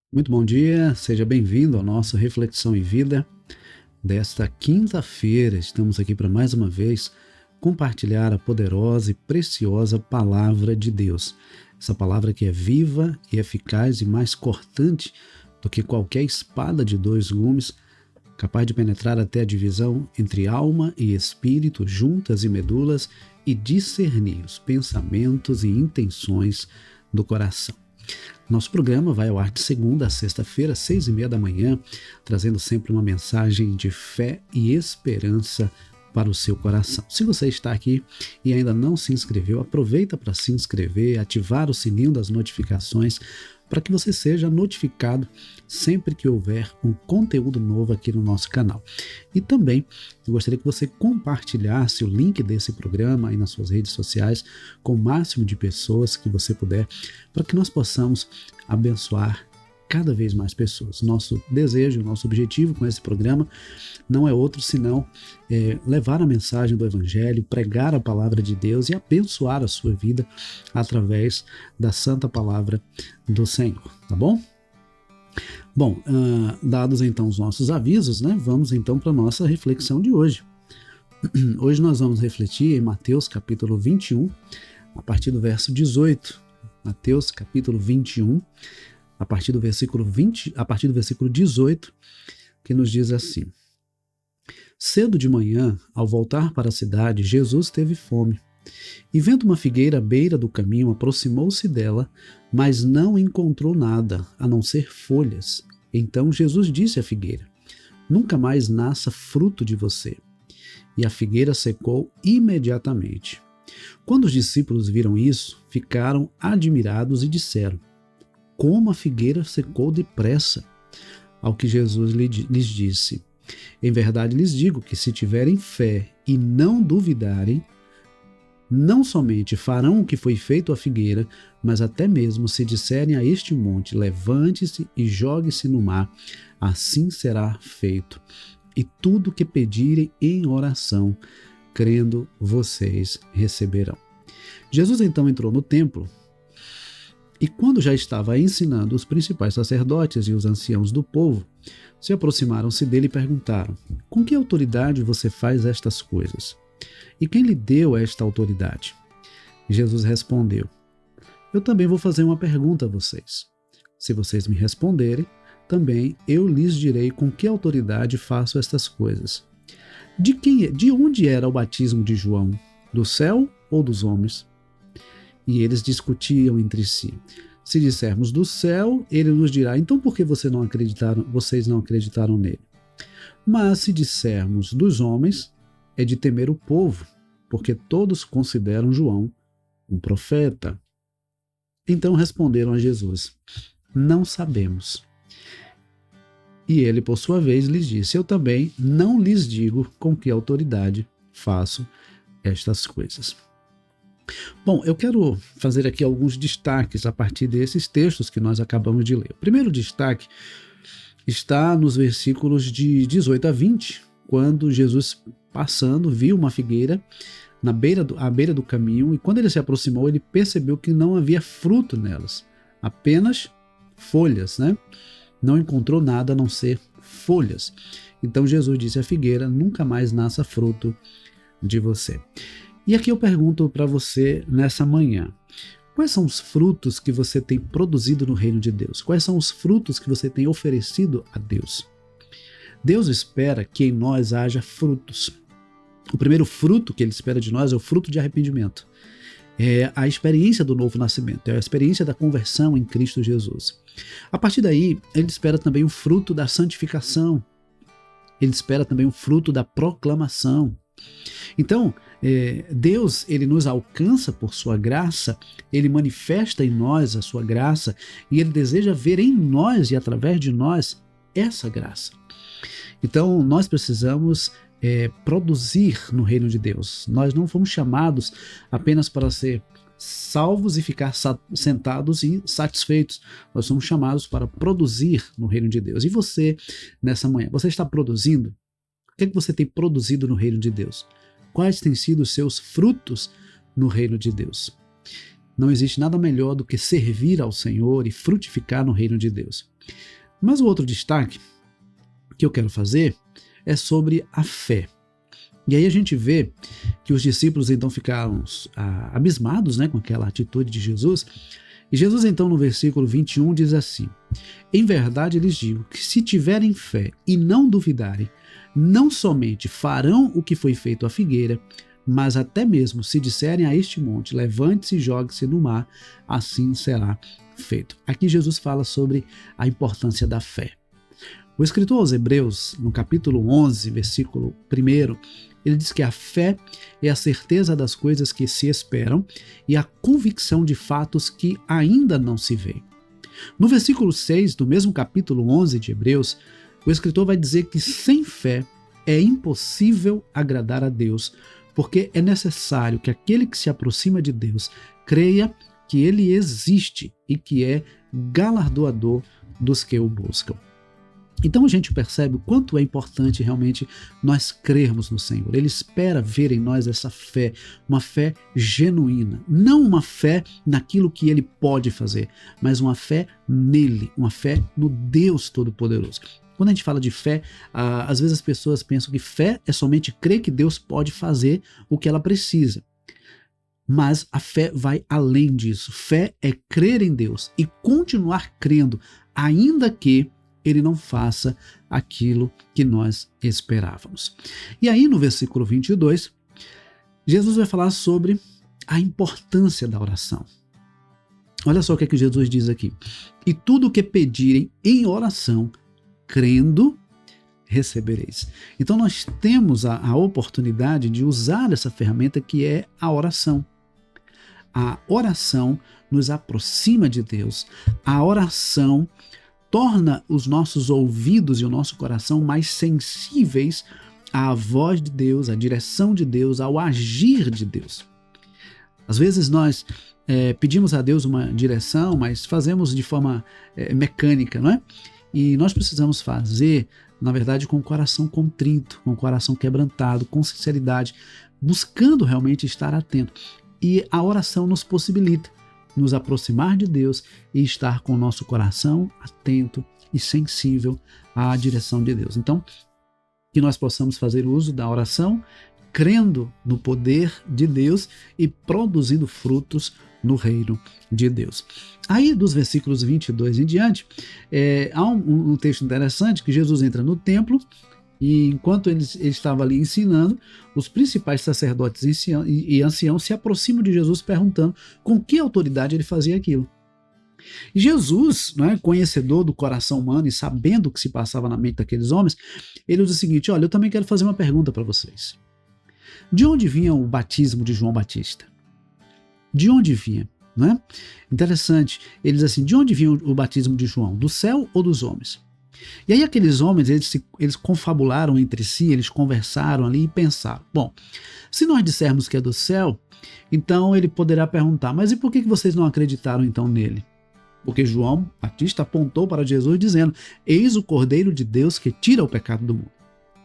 Muito bom dia, seja bem-vindo ao nosso Reflexão em Vida desta quinta-feira. Estamos aqui para mais uma vez compartilhar a poderosa e preciosa Palavra de Deus. Essa palavra que é viva e eficaz e mais cortante do que qualquer espada de dois gumes, capaz de penetrar até a divisão entre alma e espírito, juntas e medulas, e discernir os pensamentos e intenções do coração. Nosso programa vai ao ar de segunda a sexta-feira, 6h30 da manhã, trazendo sempre uma mensagem de fé e esperança para o seu coração. Se você está aqui e ainda não se inscreveu, aproveita para se inscrever, ativar o sininho das notificações, para que você seja notificado sempre que houver um conteúdo novo aqui no nosso canal. E também eu gostaria que você compartilhasse o link desse programa aí nas suas redes sociais com o máximo de pessoas que você puder, para que nós possamos abençoar cada vez mais pessoas. Nosso desejo, nosso objetivo com esse programa não é outro senão levar a mensagem do Evangelho, pregar a palavra de Deus e abençoar a sua vida através da santa palavra do Senhor, tá bom? Bom, dados então os nossos avisos, né? Vamos então para a nossa reflexão de hoje. Hoje nós vamos refletir em Mateus capítulo 21, a partir do verso 18. Mateus capítulo 21, a partir do versículo 18, que nos diz assim: Cedo de manhã, ao voltar para a cidade, Jesus teve fome. E vendo uma figueira à beira do caminho, aproximou-se dela, mas não encontrou nada, a não ser folhas. Então Jesus disse à figueira: Nunca mais nasça fruto de você. E a figueira secou imediatamente. Quando os discípulos viram isso, ficaram admirados e disseram: Como a figueira secou depressa? Ao que Jesus lhes disse: Em verdade lhes digo que se tiverem fé e não duvidarem, não somente farão o que foi feito à figueira, mas até mesmo se disserem a este monte: levante-se e jogue-se no mar, assim será feito. E tudo que pedirem em oração, crendo, vocês receberão. Jesus então entrou no templo, e quando já estava ensinando, os principais sacerdotes e os anciãos do povo se aproximaram-se dele e perguntaram: Com que autoridade você faz estas coisas? E quem lhe deu esta autoridade? Jesus respondeu: Eu também vou fazer uma pergunta a vocês. Se vocês me responderem, também eu lhes direi com que autoridade faço estas coisas. De onde era o batismo de João? Do céu ou dos homens? E eles discutiam entre si. Se dissermos do céu, ele nos dirá: Então por que vocês não acreditaram nele? Mas se dissermos dos homens, é de temer o povo, porque todos consideram João um profeta. Então responderam a Jesus: Não sabemos. E ele, por sua vez, lhes disse: Eu também não lhes digo com que autoridade faço estas coisas. Bom, eu quero fazer aqui alguns destaques a partir desses textos que nós acabamos de ler. O primeiro destaque está nos versículos de 18 a 20, quando Jesus, passando, viu uma figueira à beira do caminho, e quando ele se aproximou, ele percebeu que não havia fruto nelas, apenas folhas, né? Não encontrou nada a não ser folhas. Então Jesus disse à figueira: Nunca mais nasça fruto de você. E aqui eu pergunto para você nessa manhã: quais são os frutos que você tem produzido no reino de Deus? Quais são os frutos que você tem oferecido a Deus? Deus espera que em nós haja frutos. O primeiro fruto que ele espera de nós é o fruto de arrependimento. É a experiência do novo nascimento, é a experiência da conversão em Cristo Jesus. A partir daí, ele espera também o fruto da santificação. Ele espera também o fruto da proclamação. Então, Deus, ele nos alcança por sua graça, ele manifesta em nós a sua graça e ele deseja ver em nós e através de nós essa graça. Então, nós precisamos produzir no reino de Deus. Nós não fomos chamados apenas para ser salvos e ficar sentados e satisfeitos. Nós somos chamados para produzir no reino de Deus. E você, nessa manhã, você está produzindo? O que é que você tem produzido no reino de Deus? Quais têm sido os seus frutos no reino de Deus? não existe nada melhor do que servir ao Senhor e frutificar no reino de Deus. Mas o outro destaque que eu quero fazer é sobre a fé. E aí a gente vê que os discípulos então ficaram abismados, né, com aquela atitude de Jesus. E Jesus então no versículo 21 diz assim: em verdade lhes digo que se tiverem fé e não duvidarem, não somente farão o que foi feito à figueira, mas até mesmo se disserem a este monte, levante-se e jogue-se no mar, assim será feito. Aqui Jesus fala sobre a importância da fé. O escritor aos Hebreus, no capítulo 11, versículo 1, ele diz que a fé é a certeza das coisas que se esperam e a convicção de fatos que ainda não se veem. No versículo 6 do mesmo capítulo 11 de Hebreus, o escritor vai dizer que sem fé é impossível agradar a Deus, porque é necessário que aquele que se aproxima de Deus creia que ele existe e que é galardoador dos que o buscam. Então a gente percebe o quanto é importante realmente nós crermos no Senhor. Ele espera ver em nós essa fé, uma fé genuína. Não uma fé naquilo que Ele pode fazer, mas uma fé nele, uma fé no Deus Todo-Poderoso. Quando a gente fala de fé, às vezes as pessoas pensam que fé é somente crer que Deus pode fazer o que ela precisa. Mas a fé vai além disso. Fé é crer em Deus e continuar crendo, ainda que Ele não faça aquilo que nós esperávamos. E aí no versículo 22, Jesus vai falar sobre a importância da oração. Olha só o que é que Jesus diz aqui. E tudo o que pedirem em oração, crendo, recebereis. Então nós temos a oportunidade de usar essa ferramenta que é a oração. A oração nos aproxima de Deus. A oração torna os nossos ouvidos e o nosso coração mais sensíveis à voz de Deus, à direção de Deus, ao agir de Deus. Às vezes nós pedimos a Deus uma direção, mas fazemos de forma mecânica, não é? E nós precisamos fazer, na verdade, com o coração contrito, com o coração quebrantado, com sinceridade, buscando realmente estar atento. E a oração nos possibilita nos aproximar de Deus e estar com o nosso coração atento e sensível à direção de Deus. Então, que nós possamos fazer uso da oração, crendo no poder de Deus e produzindo frutos no reino de Deus. Aí, dos versículos 22 em diante, há um texto interessante que Jesus entra no templo e enquanto ele estava ali ensinando, os principais sacerdotes e anciãos se aproximam de Jesus perguntando com que autoridade ele fazia aquilo. E Jesus, né, conhecedor do coração humano e sabendo o que se passava na mente daqueles homens, ele diz o seguinte: olha, eu também quero fazer uma pergunta para vocês. De onde vinha o batismo de João Batista? De onde vinha? Não é? Interessante, ele diz assim: de onde vinha o batismo de João? Do céu ou dos homens? E aí aqueles homens, eles confabularam entre si, eles conversaram ali e pensaram: bom, se nós dissermos que é do céu, então ele poderá perguntar: mas e por que vocês não acreditaram então nele? Porque João Batista apontou para Jesus dizendo: eis o Cordeiro de Deus que tira o pecado do mundo.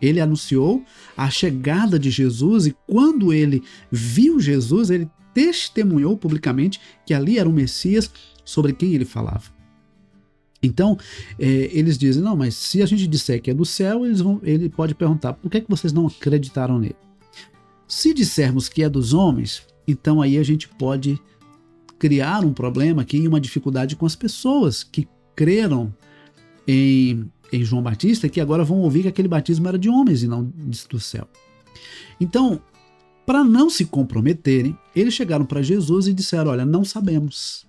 Ele anunciou a chegada de Jesus e quando ele viu Jesus, ele testemunhou publicamente que ali era o Messias sobre quem ele falava. Então, eles dizem: não, mas se a gente disser que é do céu, ele pode perguntar: por que vocês não acreditaram nele? Se dissermos que é dos homens, então aí a gente pode criar um problema aqui e uma dificuldade com as pessoas que creram em João Batista, que agora vão ouvir que aquele batismo era de homens e não do céu. Então, para não se comprometerem, eles chegaram para Jesus e disseram: olha, não sabemos.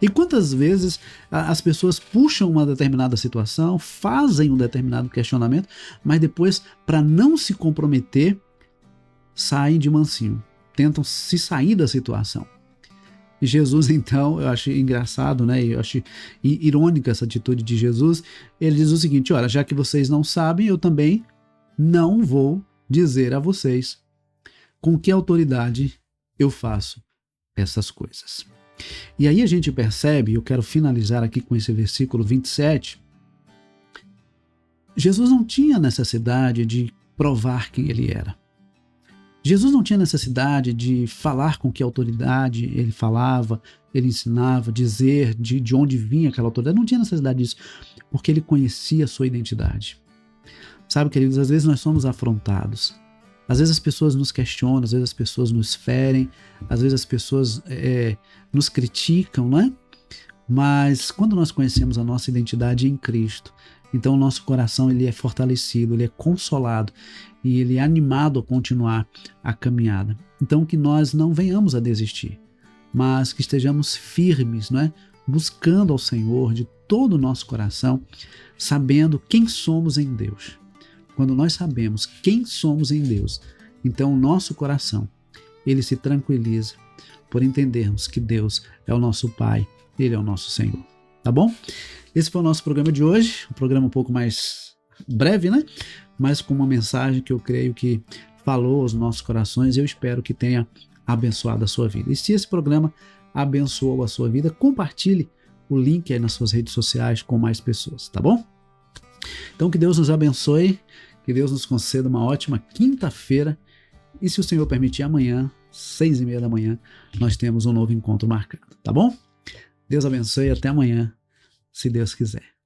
E quantas vezes as pessoas puxam uma determinada situação, fazem um determinado questionamento, mas depois, para não se comprometer, saem de mansinho, tentam se sair da situação. E Jesus, então, eu acho engraçado, né? Eu acho irônica essa atitude de Jesus. Ele diz o seguinte: olha, já que vocês não sabem, eu também não vou dizer a vocês com que autoridade eu faço essas coisas. E aí a gente percebe, eu quero finalizar aqui com esse versículo 27, Jesus não tinha necessidade de provar quem ele era. Jesus não tinha necessidade de falar com que autoridade ele falava, ele ensinava, dizer de onde vinha aquela autoridade. Não tinha necessidade disso, porque ele conhecia a sua identidade. Sabe, queridos, às vezes nós somos afrontados. Às vezes as pessoas nos questionam, às vezes as pessoas nos ferem, às vezes as pessoas nos criticam, né? Mas quando nós conhecemos a nossa identidade em Cristo, então o nosso coração ele é fortalecido, ele é consolado e ele é animado a continuar a caminhada. Então que nós não venhamos a desistir, mas que estejamos firmes, não é? Buscando ao Senhor de todo o nosso coração, sabendo quem somos em Deus. Quando nós sabemos quem somos em Deus, então o nosso coração ele se tranquiliza por entendermos que Deus é o nosso Pai, Ele é o nosso Senhor. Tá bom? Esse foi o nosso programa de hoje, um programa um pouco mais breve, né? Mas com uma mensagem que eu creio que falou aos nossos corações e eu espero que tenha abençoado a sua vida. E se esse programa abençoou a sua vida, compartilhe o link aí nas suas redes sociais com mais pessoas, tá bom? Então que Deus nos abençoe, que Deus nos conceda uma ótima quinta-feira e se o Senhor permitir, amanhã, 6h30 da manhã, nós temos um novo encontro marcado, tá bom? Deus abençoe e até amanhã, se Deus quiser.